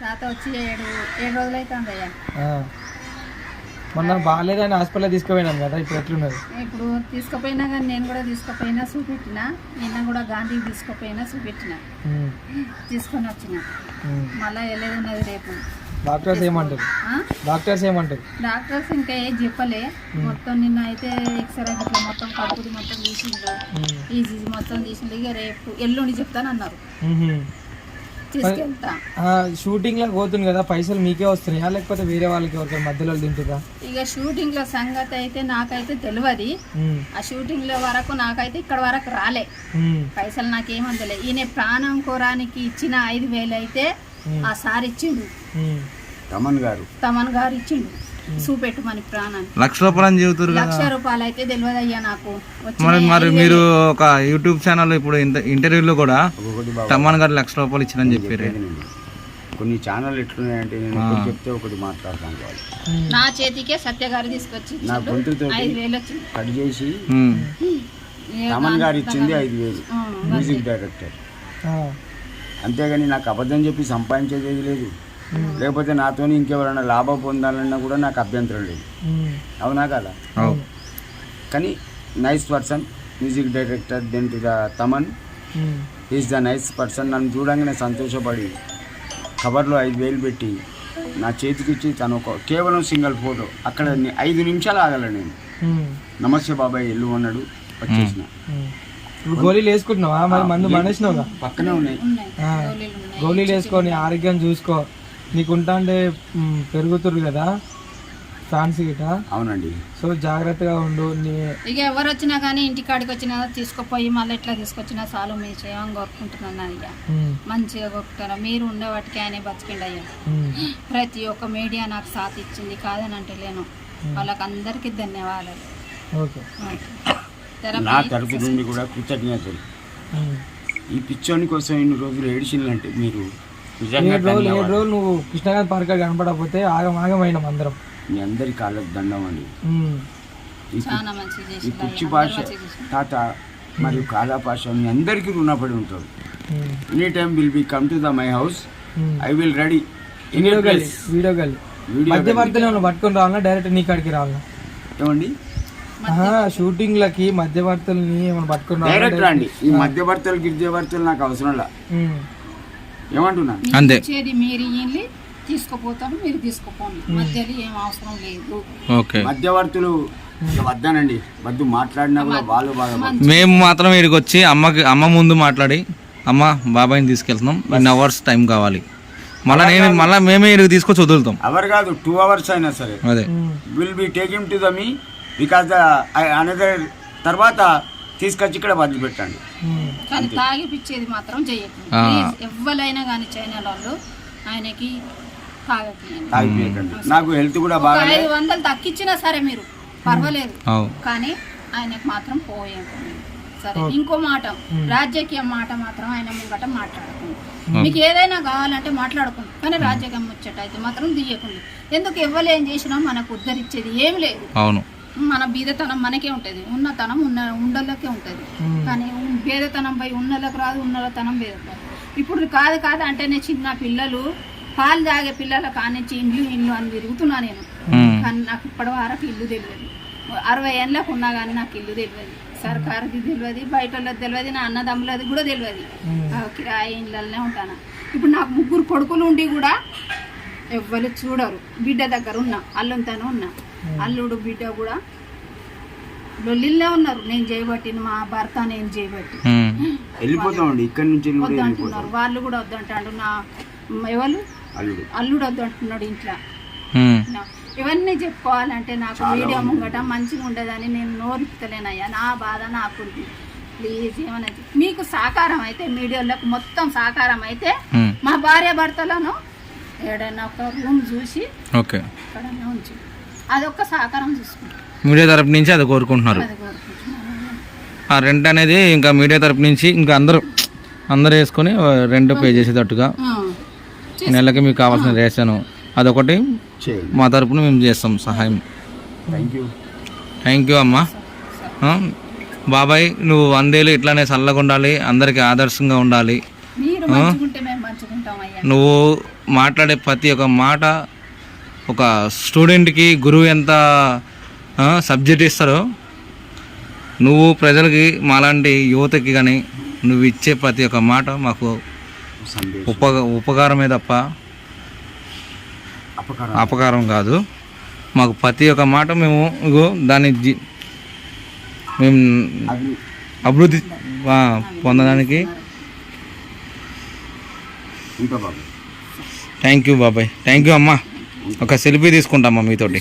తాత వచ్చి 7 రోజులు అవుతుంది అయ్యా. మొన్న బాగాలేదని హాస్పిటల్ తీసుకుపోయినాం కదా, ఇప్పుడు ఎట్లున్నది? ఇప్పుడు తీసుకుపోయినా కానీ నేను కూడా తీసుకుపోయినా చూపెట్టిన, నిన్న కూడా గాంధీకి తీసుకుపోయినా చూపెట్టిన, తీసుకొని వచ్చిన. మళ్ళీ వెళ్ళేది ఉన్నది రేపు. డాక్టర్స్ ఏమంటారు? డాక్టర్స్ ఇంకా ఏం చెప్పలే. మొత్తం నిన్న అయితే ఎక్స్రే ఇట్లా మొత్తం కడుపుది మొత్తం తీసిండు, ఈజీ మొత్తం తీసిండు. ఇక రేపు ఎల్లుండి చెప్తానన్నారు, తీసుకెళ్తా. షూటింగ్ లో పోతుంది కదా, పైసలు మీకే వస్తున్నాయా లేకపోతే వేరే వాళ్ళకి ఎవరికి మధ్యలో తింటుందా? ఇక షూటింగ్ లో సంగతి అయితే నాకైతే తెలియదు. ఆ షూటింగ్ లో వరకు నాకైతే ఇక్కడ వరకు రాలే పైసలు, నాకేమందలే. ఈయన ప్రాణం కోరానికి ఇచ్చిన 5,000 అయితే ఆ సార్ ఇచ్చిండు, తమన్ గారు ఇచ్చిండు చూపెట్టుమని ప్రాణాన్ని. ₹1,00,000 అయితే తెలియదు అయ్యా నాకు. మరి మీరు ఒక యూట్యూబ్ ఛానల్ ఇప్పుడు ఇంటర్వ్యూలో కూడా తమన్ గారు ₹1,00,000 ఇచ్చిందని చెప్పారు. కొన్ని ఛానల్ ఎట్లున్నాయంటే నేను చెప్తే ఒకటి మాట్లాడతాను. నా చేతికే సత్య గారు తీసుకొచ్చి నా గొంతుతో 5,000 వచ్చింది కట్ చేసి తమన్ గారు ఇచ్చింది 5,000 మ్యూజిక్ డైరెక్టర్. అంతేగాని నాకు అబద్ధం చెప్పి సంపాదించేది లేదు. లేకపోతే నాతో ఇంకెవరైనా లాభం పొందాలన్నా కూడా నాకు అభ్యంతరం లేదు. అవునా కదా? కానీ nice person, music director. Then to the Thaman, is the nice person. నన్ను చూడంగానే సంతోషపడి కవర్లో 5,000 పెట్టి నా చేతికి ఇచ్చి తను కేవలం సింగిల్ ఫోటో అక్కడ 5 నిమిషాలు ఆగల. నేను నమస్తే బాబాయ్ ఎల్లు అన్నాడు, వచ్చేసిన. గోళీలు వేసుకుంటున్నావా? మరి మందు మానేసినావుగా? పక్కనే ఉన్నాయి. గోళీలు వేసుకొని ఆరోగ్యం చూసుకో. నీకు ఉంటాంటే పెరుగుతురు కదా ఫ్యాన్స్ గిట. అవునండి. సో జాగ్రత్తగా ఉండు. ఇక ఎవరు వచ్చినా కానీ ఇంటికాడికి వచ్చినా తీసుకుపోయి మళ్ళీ ఎట్లా తీసుకొచ్చినా చాలు మీ చేయమని కోరుకుంటున్నాను. ఇక మంచిగా కోరుకుంటారా మీరు ఉండేవాటికి ఆయన బతికిండి అయ్యా. ప్రతి ఒక్క మీడియా నాకు సాథ్ ఇచ్చింది, కాదని అంటే లేను. వాళ్ళకి అందరికీ ధన్యవాదాలు. నా తరపు నుండి కూడా కృతజ్ఞతలు. ఈ పిచ్చోని కోసం ఇన్ని రోజులు ఏడిచిందంటే మీరు 7 రోజులు నువ్వు కృష్ణగారి పార్క్ కనపడకపోతే ఆగమైనాం అందరం. మీ అందరి కాళ్ళకు దండం అండి. ఈ కుర్చీ భాష తాత మరియు కాలా భాష మీ అందరికీ రుణపడి ఉంటారు. Any time will be come to the my house, I will ready. Video గల్ మధ్యవర్తులను పట్టుకొని రావాలా డైరెక్ట్ నీ కాడికి రావాలా? ఏమండి షూటింగ్ లకి మధ్యవర్తుల్ని ఏమైనా పట్టుకుని డైరెక్ట్ రండి. ఈ మధ్యవర్తులు గిరిజవర్తులు నాకు అవసరం లా. ఏమంటున్నా అంతే. మీరు తీసుకుపోతాను, మీరు తీసుకుపోండి, మధ్యలో ఏం అవసరం లేదు. మధ్యవర్తులు వద్దానండి, వద్దు. మాట్లాడినా కూడా వాళ్ళు బాగా. మేము మాత్రం ఇక్కడికి వచ్చి అమ్మ ముందు మాట్లాడి, అమ్మ బాబాయ్ని తీసుకెళ్తున్నాం, 1 hours టైం కావాలి, మళ్ళీ మేమే ఇక్కడికి తీసుకొచ్చి వదులుతాం. అవర్ కాదు 2 hours అయినా సరే. అదే will be taking to the me because another తర్వాత తీసుకొచ్చి ఇక్కడ వదిలిపెట్టండి. కానీ తాగిపిచ్చేది మాత్రం చేయకండి. ఎవరైనా కానీ చైనా వాళ్ళు ఆయనకి తాగిపోయకండి. నాకు హెల్త్ కూడా బాగా 500 తక్కిచ్చినా సరే మీరు పర్వాలేదు, కానీ ఆయనకు మాత్రం పోయేకండి. సరే, ఇంకో మాట, రాజకీయ మాట మాత్రం ఆయన ముంగట మాట్లాడకండి. మీకు ఏదైనా కావాలంటే మాట్లాడుకోండి, కానీ రాజకీయం ముచ్చట అయితే మాత్రం దియ్యకండి. ఎందుకు ఎవరు ఏం చేసినా మనకు ఉద్ధరించేది ఏం లేదు. అవును, మన బీదతనం మనకే ఉంటుంది, ఉన్నతనం ఉండలకే ఉంటుంది. కానీ బేదతనం పై ఉన్నలకు రాదు, ఉన్నతనం బేదతనం. ఇప్పుడు కాదు అంటేనే చిన్న పిల్లలు పాలు తాగే పిల్లల కానించి ఇల్లు అని తిరుగుతున్నా నేను. కానీ నాకు ఇప్పటి వరకు ఇల్లు తెలియదు. 60 ఏళ్ళకు ఉన్నా కానీ నాకు ఇల్లు తెలియదు. సర్కారుది తెలియదు, బయట వాళ్ళది తెలియదు, నా అన్నదమ్ములది కూడా తెలియదు. కిరాయి ఇళ్ళనే ఉంటాను. ఇప్పుడు నాకు 3 కొడుకులు ఉండి కూడా ఎవ్వరు చూడరు. బిడ్డ దగ్గర ఉన్నా, అల్లుంతోనే ఉన్నా. అల్లుడు బిడ్డ కూడా లొల్లిల్లే ఉన్నారు. నేను చేయబట్టిన మా భర్త నేను చేయబట్టి వెళ్ళిపోతామండి ఇక్కడి నుంచి. వద్దంటున్నారు వాళ్ళు కూడా, వద్దంటాడు. నా ఎవరు అల్లుడు వద్దంటున్నాడు ఇంట్లో. ఇవన్నీ చెప్పుకోవాలంటే నాకు మీడియా ముంగట మంచిగా ఉండదని నేను నోరుతలేనయ్యా. నా బాధ నాకుంది. ప్లీజ్ ఏమన్నా మీకు సహకారం అయితే, మీడియాలకు మొత్తం సహకారం అయితే, మా భార్య భర్తలను ఏడైనా ఒక రూమ్ చూసి ఎక్కడైనా ఉంచు, అదొక్క సహకారం చూసుకుంటాం. మీడియా తరపు నుంచి అది కోరుకుంటున్నారు. ఆ రెంట్ అనేది ఇంకా మీడియా తరపు నుంచి ఇంకా అందరూ వేసుకొని రెంట్ పే చేసేటట్టుగా నెలకి మీకు కావాల్సిన రేషన్ అదొకటి మా తరపున మేము చేస్తాం సహాయం. థ్యాంక్ యూ అమ్మా. బాబాయ్ నువ్వు 100 ఏళ్ళు ఇట్లానే చల్లగా ఉండాలి, అందరికి ఆదర్శంగా ఉండాలి. మీరు మంచిగుంటే మేము మంచిగుంటాం అయ్యా. నువ్వు మాట్లాడే ప్రతి ఒక్క మాట ఒక స్టూడెంట్కి గురువు ఎంత సబ్జెక్ట్ ఇస్తారో నువ్వు ప్రజలకి మాలాంటి యువతకి కానీ నువ్వు ఇచ్చే ప్రతి ఒక్క మాట మాకు ఉపకారమే తప్ప అపకారం కాదు. మాకు ప్రతి ఒక్క మాట మేము ఇగో దాన్ని మేము అభివృద్ధి పొందడానికి. థ్యాంక్ యూ బాబాయ్, థ్యాంక్ యూ అమ్మా. ఒక సెల్ఫీ తీసుకుంటామా మీతోటి.